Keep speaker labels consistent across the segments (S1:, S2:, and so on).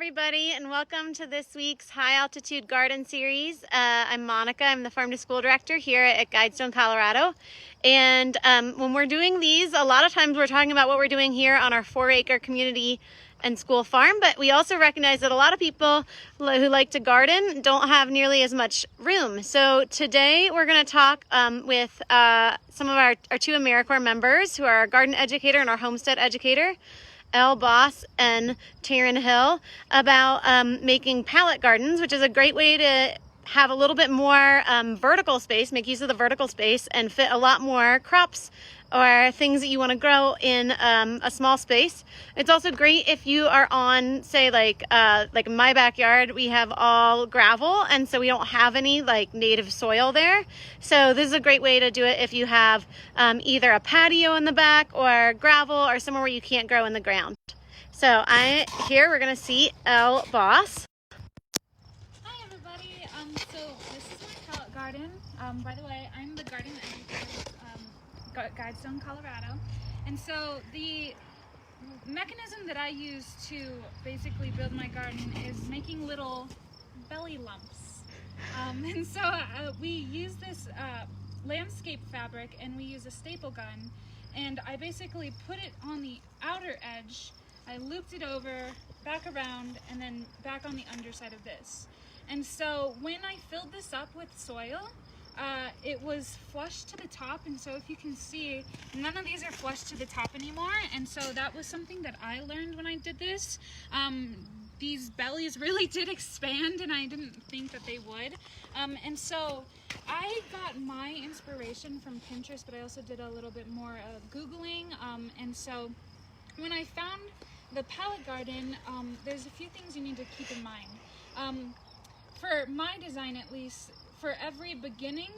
S1: everybody, and welcome to this week's High Altitude Garden Series. I'm Monica. I'm the Farm to School Director here at Guidestone, Colorado. And when we're doing these, a lot of times we're talking about what we're doing here on our 4-acre community and school farm, but we also recognize that a lot of people who like to garden don't have nearly as much room. So today we're going to talk with some of our two AmeriCorps members who are our garden educator and our homestead educator, Elle Boss and Tarin Hill, about making pallet gardens, which is a great way to have a little bit more vertical space, make use of the vertical space, and fit a lot more crops or things that you want to grow in a small space. It's also great if you are on, say, like in my backyard, we have all gravel, and so we don't have any like native soil there. So this is a great way to do it if you have either a patio in the back or gravel or somewhere where you can't grow in the ground. So here we're gonna see Elle Boss.
S2: Hi everybody. So this is my pallet garden. By the way, I'm the garden educator at Guidestone, Colorado. And so the mechanism that I use to basically build my garden is making little belly lumps. And so we use this landscape fabric, and we use a staple gun, and I basically put it on the outer edge. I looped it over, back around, and then back on the underside of this. And so when I filled this up with soil, it was flush to the top, and so if you can see, none of these are flush to the top anymore, and so that was something that I learned when I did this. These bellies really did expand, and I didn't think that they would. And so I got my inspiration from Pinterest, but I also did a little bit more Googling, and so when I found the pallet garden, there's a few things you need to keep in mind. For my design, at least, for every beginning,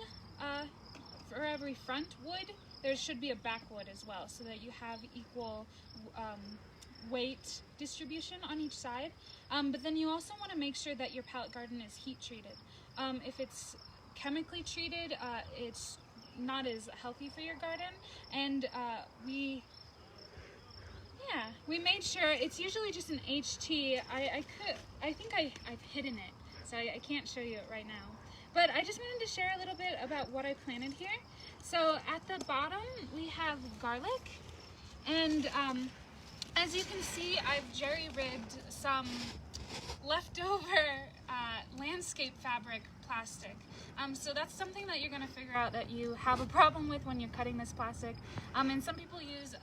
S2: for every front wood, there should be a back wood as well, so that you have equal weight distribution on each side. But then you also want to make sure that your pallet garden is heat treated. If it's chemically treated, it's not as healthy for your garden. And we made sure it's usually just an HT. I think I've hidden it, so I can't show you it right now. But I just wanted to share a little bit about what I planted here. So at the bottom we have garlic, and as you can see, I've jerry-rigged some leftover landscape fabric plastic. So that's something that you're going to figure out that you have a problem with when you're cutting this plastic. And some people use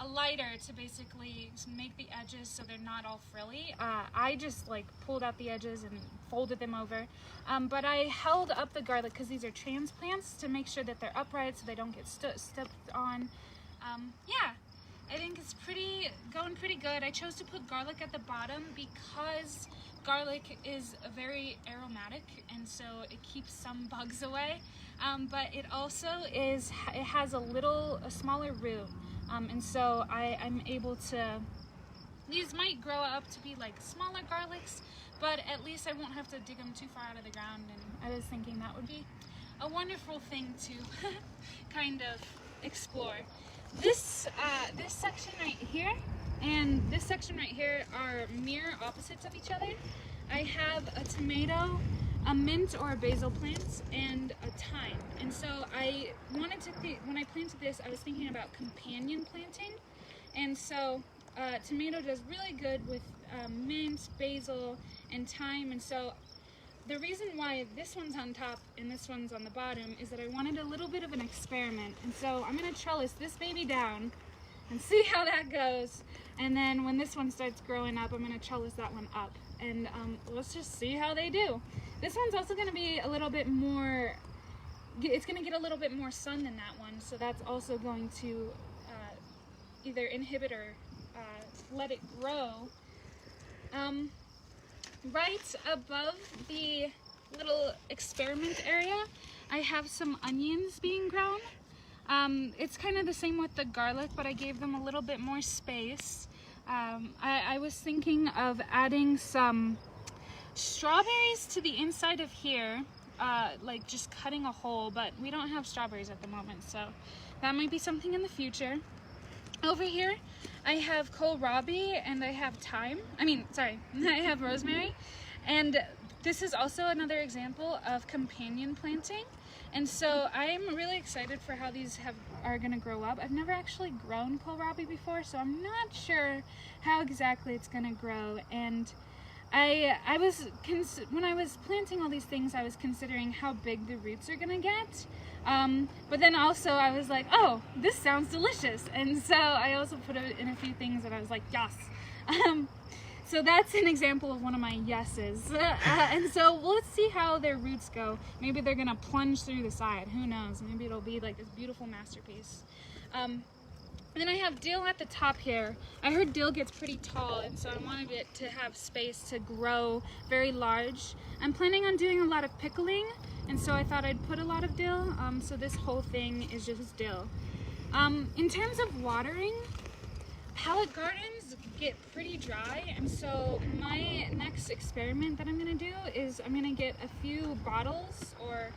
S2: a lighter to basically make the edges so they're not all frilly. I just like pulled out the edges and folded them over. But I held up the garlic because these are transplants, to make sure that they're upright so they don't get stepped on. Yeah, I think it's going pretty good. I chose to put garlic at the bottom because garlic is very aromatic, and so it keeps some bugs away. But it also has a smaller root. And so I'm able to, these might grow up to be like smaller garlics, but at least I won't have to dig them too far out of the ground, and I was thinking that would be a wonderful thing to kind of explore. This section right here and this section right here are mirror opposites of each other. I have a tomato, a mint or a basil plant, and a thyme. And so I wanted to when I planted this, I was thinking about companion planting. And so tomato does really good with mint, basil, and thyme. And so the reason why this one's on top and this one's on the bottom is that I wanted a little bit of an experiment. And so I'm going to trellis this baby down and see how that goes. And then when this one starts growing up, I'm going to trellis that one up. And let's just see how they do. This one's also going to be a little bit more, it's going to get a little bit more sun than that one, so that's also going to either inhibit or let it grow. Right above the little experiment area, I have some onions being grown. It's kind of the same with the garlic, but I gave them a little bit more space. I was thinking of adding some strawberries to the inside of here, like just cutting a hole, but we don't have strawberries at the moment, so that might be something in the future. Over here, I have kohlrabi and I have thyme. I have rosemary. And this is also another example of companion planting. And so I'm really excited for how these are going to grow up. I've never actually grown kohlrabi before, so I'm not sure how exactly it's going to grow. And when I was planting all these things, I was considering how big the roots are going to get. But then also I was like, oh, this sounds delicious. And so I also put it in a few things that I was like, yes. So that's an example of one of my yeses. And so let's see how their roots go. Maybe they're gonna plunge through the side. Who knows? Maybe it'll be like this beautiful masterpiece. And then I have dill at the top here. I heard dill gets pretty tall, and so I wanted it to have space to grow very large. I'm planning on doing a lot of pickling, and so I thought I'd put a lot of dill. So this whole thing is just dill. In terms of watering, pallet gardens get pretty dry, and so my next experiment that I'm gonna do is I'm gonna get a few bottles or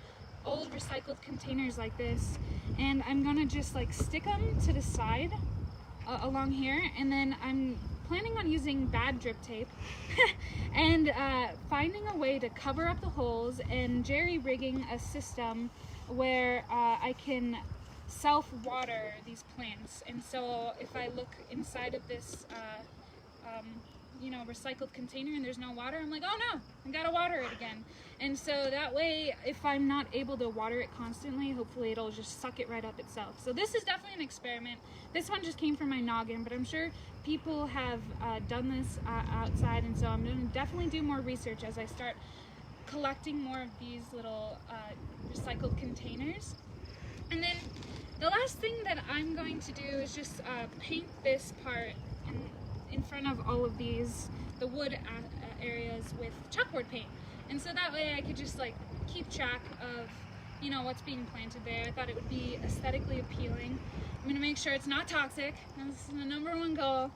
S2: old recycled containers like this, and I'm gonna just like stick them to the side along here, and then I'm planning on using bad drip tape and finding a way to cover up the holes and jerry-rigging a system where I can self-water these plants. And so if I look inside of this recycled container and there's no water, I'm like, oh no, I gotta water it again. And so that way, if I'm not able to water it constantly, hopefully it'll just suck it right up itself. So this is definitely an experiment. This one just came from my noggin, but I'm sure people have done this outside, and so I'm gonna definitely do more research as I start collecting more of these little recycled containers. And then the last thing that I'm going to do is just paint this part in front of all of these, the wood areas, with chalkboard paint. And so that way I could just like keep track of, what's being planted there. I thought it would be aesthetically appealing. I'm gonna make sure it's not toxic. That's the #1 goal.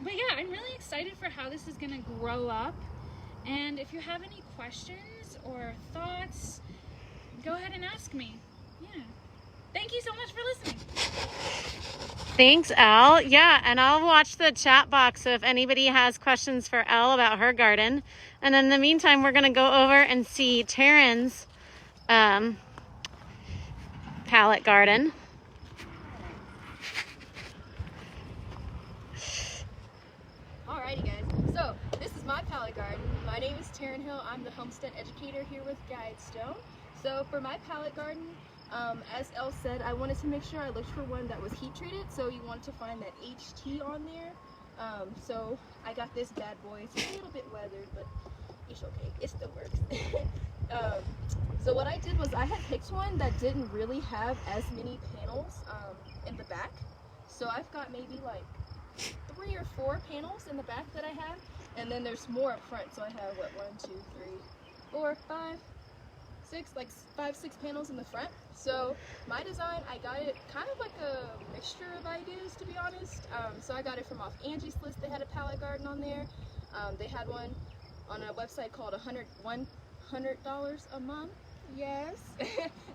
S2: But yeah, I'm really excited for how this is gonna grow up. And if you have any questions or thoughts, go ahead and ask me. Yeah. Thank you so much for listening.
S1: Thanks, Elle. Yeah, and I'll watch the chat box, so if anybody has questions for Elle about her garden. And in the meantime, we're going to go over and see Tarin's pallet garden.
S3: Alrighty guys, so this is my pallet garden. My name is Tarin Hill. I'm the homestead educator here with Guidestone. So for my pallet garden, as Elle said, I wanted to make sure I looked for one that was heat treated, so you want to find that HT on there. So I got this bad boy. It's a little bit weathered, but it's okay. It still works. So what I did was I had picked one that didn't really have as many panels in the back. So I've got maybe like 3 or 4 panels in the back that I have, and then there's more up front. So I have what, 1, 2, 3, 4, 5, 6, like 5, 6 panels in the front. So my design, I got it kind of like a mixture of ideas, to be honest. So I got it from off Angie's List. They had a pallet garden on there. They had one on a website called $100 a month. Yes.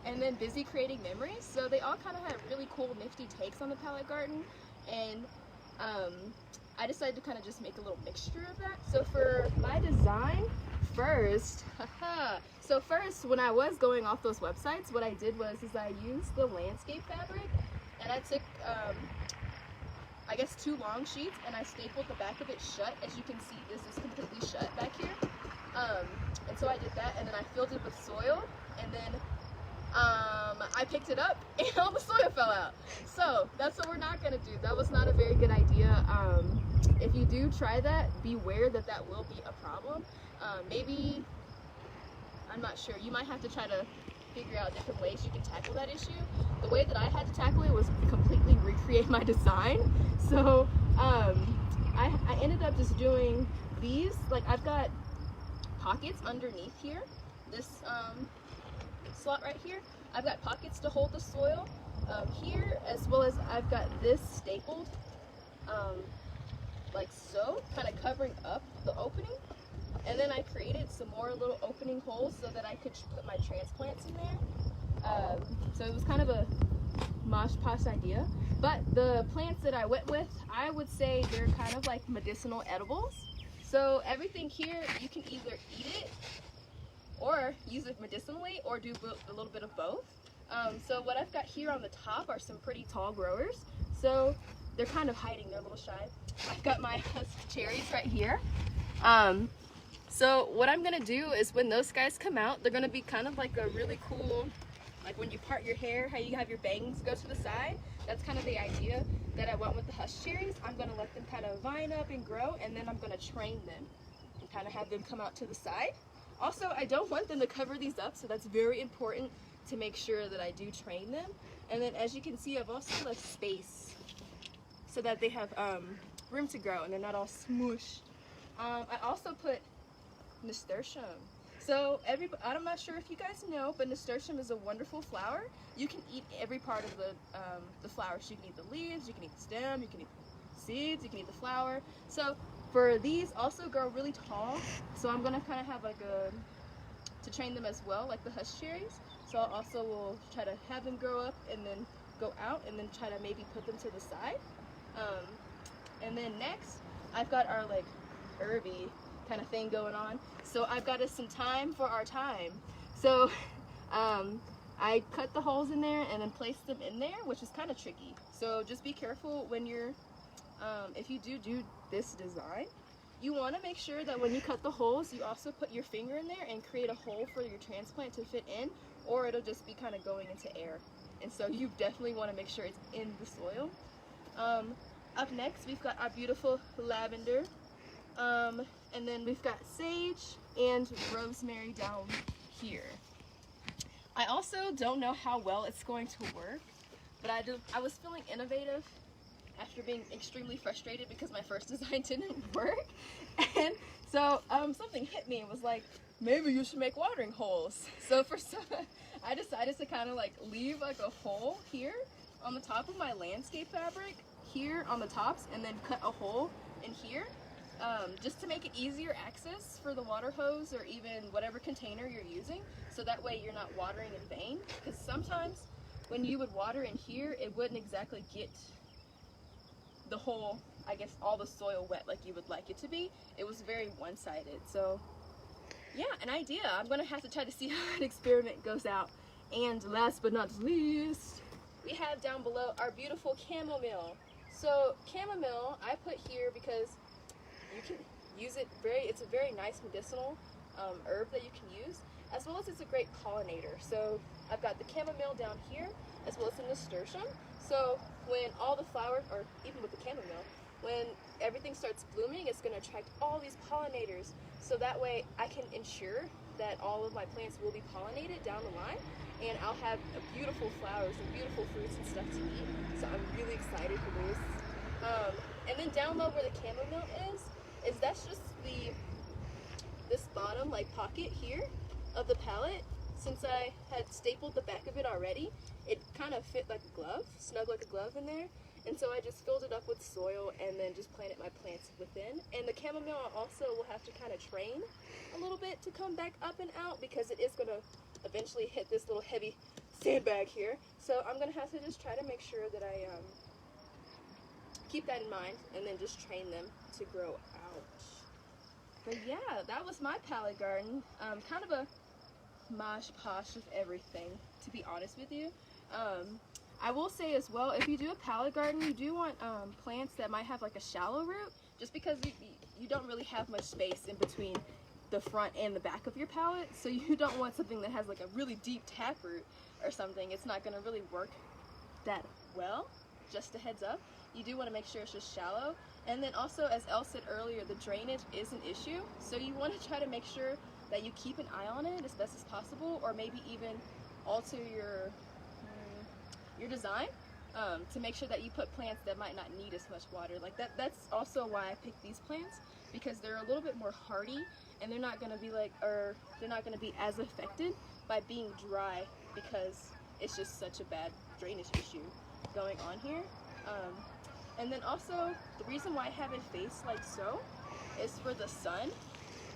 S3: And then Busy Creating Memories. So they all kind of had really cool, nifty takes on the pallet garden. And I decided to kind of just make a little mixture of that. So for my design, first, when I was going off those websites, what I did was I used the landscape fabric, and I took, I guess 2 long sheets, and I stapled the back of it shut. As you can see, this is completely shut back here. And so I did that, and then I filled it with soil, and then I picked it up, and all the soil fell out. So that's what we're not gonna do. That was not a very good idea. If you do try that, beware that that will be a problem. Maybe, I'm not sure, you might have to try to figure out different ways you can tackle that issue. The way that I had to tackle it was completely recreate my design. So I ended up just doing these, like I've got pockets underneath here, this slot right here. I've got pockets to hold the soil here, as well as I've got this stapled like so, kind of covering up the opening. And then I created some more little opening holes so that I could put my transplants in there. So it was kind of a mosh posh idea. But the plants that I went with, I would say they're kind of like medicinal edibles. So everything here, you can either eat it or use it medicinally or do a little bit of both. So what I've got here on the top are some pretty tall growers. So they're kind of hiding, they're a little shy. I've got my husk cherries right here. So what I'm gonna do is when those guys come out, they're gonna be kind of like a really cool, like when you part your hair, how you have your bangs go to the side. That's kind of the idea that I went with the husk cherries. I'm gonna let them kind of vine up and grow, and then I'm gonna train them and kind of have them come out to the side. Also, I don't want them to cover these up, so that's very important to make sure that I do train them. And then as you can see, I've also left space so that they have room to grow and they're not all smushed. I also put nasturtium. So I'm not sure if you guys know, but nasturtium is a wonderful flower. You can eat every part of the flower. So you can eat the leaves, you can eat the stem, you can eat the seeds, you can eat the flower. So for these also grow really tall. So I'm gonna kind of have like to train them as well, like the husk cherries. So I also will try to have them grow up and then go out and then try to maybe put them to the side. And then next, I've got our like herby kind of thing going on. So I've got us some thyme for our thyme. So I cut the holes in there and then placed them in there, which is kind of tricky. So just be careful when you're, if you do this design, you want to make sure that when you cut the holes, you also put your finger in there and create a hole for your transplant to fit in, or it'll just be kind of going into air. And so you definitely want to make sure it's in the soil. Up next, we've got our beautiful lavender. And then we've got sage and rosemary down here. I also don't know how well it's going to work, but I was feeling innovative after being extremely frustrated because my first design didn't work. And so something hit me and was like, maybe you should make watering holes. So I decided to kind of like leave like a hole here on the top of my landscape fabric, here on the tops, and then cut a hole in here. Just to make it easier access for the water hose or even whatever container you're using, so that way you're not watering in vain. Because sometimes when you would water in here, it wouldn't exactly get the whole, I guess, all the soil wet like you would like it to be. It was very one-sided. So yeah, an idea. I'm gonna have to try to see how an experiment goes out. And last but not least, we have down below our beautiful chamomile. So chamomile I put here because you can use it it's a very nice medicinal herb that you can use, as well as it's a great pollinator. So I've got the chamomile down here, as well as the nasturtium. So when all the flowers, or even with the chamomile, when everything starts blooming, it's going to attract all these pollinators. So that way I can ensure that all of my plants will be pollinated down the line, and I'll have beautiful flowers and beautiful fruits and stuff to eat. So I'm really excited for this. And then down low where the chamomile is that's just this bottom like pocket here of the pallet. Since I had stapled the back of it already, it kind of fit like a glove, snug like a glove in there. And so I just filled it up with soil and then just planted my plants within. And the chamomile also will have to kind of train a little bit to come back up and out, because it is going to eventually hit this little heavy sandbag here. So I'm going to have to just try to make sure that I keep that in mind and then just train them to grow out. But yeah, that was my pallet garden. Kind of a mosh posh of everything, to be honest with you. I will say as well, if you do a pallet garden, you do want plants that might have like a shallow root, just because you don't really have much space in between the front and the back of your pallet. So you don't want something that has like a really deep taproot or something. It's not going to really work that well. Just a heads up. You do want to make sure it's just shallow. And then also, as Elle said earlier, the drainage is an issue. So you want to try to make sure that you keep an eye on it as best as possible, or maybe even alter your design to make sure that you put plants that might not need as much water. Like that's also why I picked these plants, because they're a little bit more hardy, and they're not going to be they're not going to be as affected by being dry, because it's just such a bad drainage issue going on here. And then also, the reason why I have it faced like so is for the sun.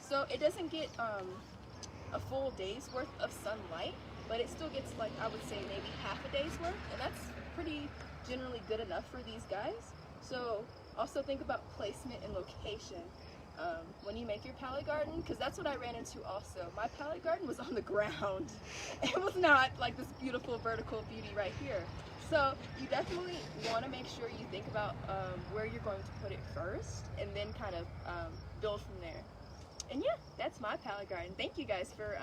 S3: So it doesn't get a full day's worth of sunlight, but it still gets, like, I would say maybe half a day's worth, and that's pretty generally good enough for these guys. So also think about placement and location when you make your pallet garden, because that's what I ran into also. My pallet garden was on the ground. It was not like this beautiful vertical beauty right here. So you definitely want to make sure you think about where you're going to put it first, and then kind of build from there. And yeah, that's my pallet garden. Thank you guys for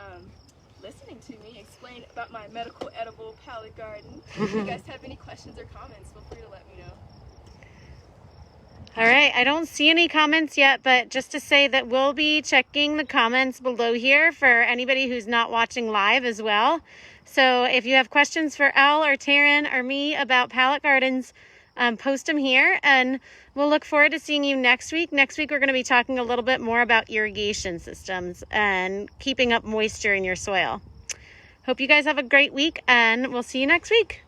S3: listening to me explain about my medical edible pallet garden. If you guys have any questions or comments, feel free to let me know.
S1: All right, I don't see any comments yet, but just to say that we'll be checking the comments below here for anybody who's not watching live as well. So if you have questions for Elle or Tarin or me about pallet gardens, post them here, and we'll look forward to seeing you next week. Next week, we're going to be talking a little bit more about irrigation systems and keeping up moisture in your soil. Hope you guys have a great week, and we'll see you next week.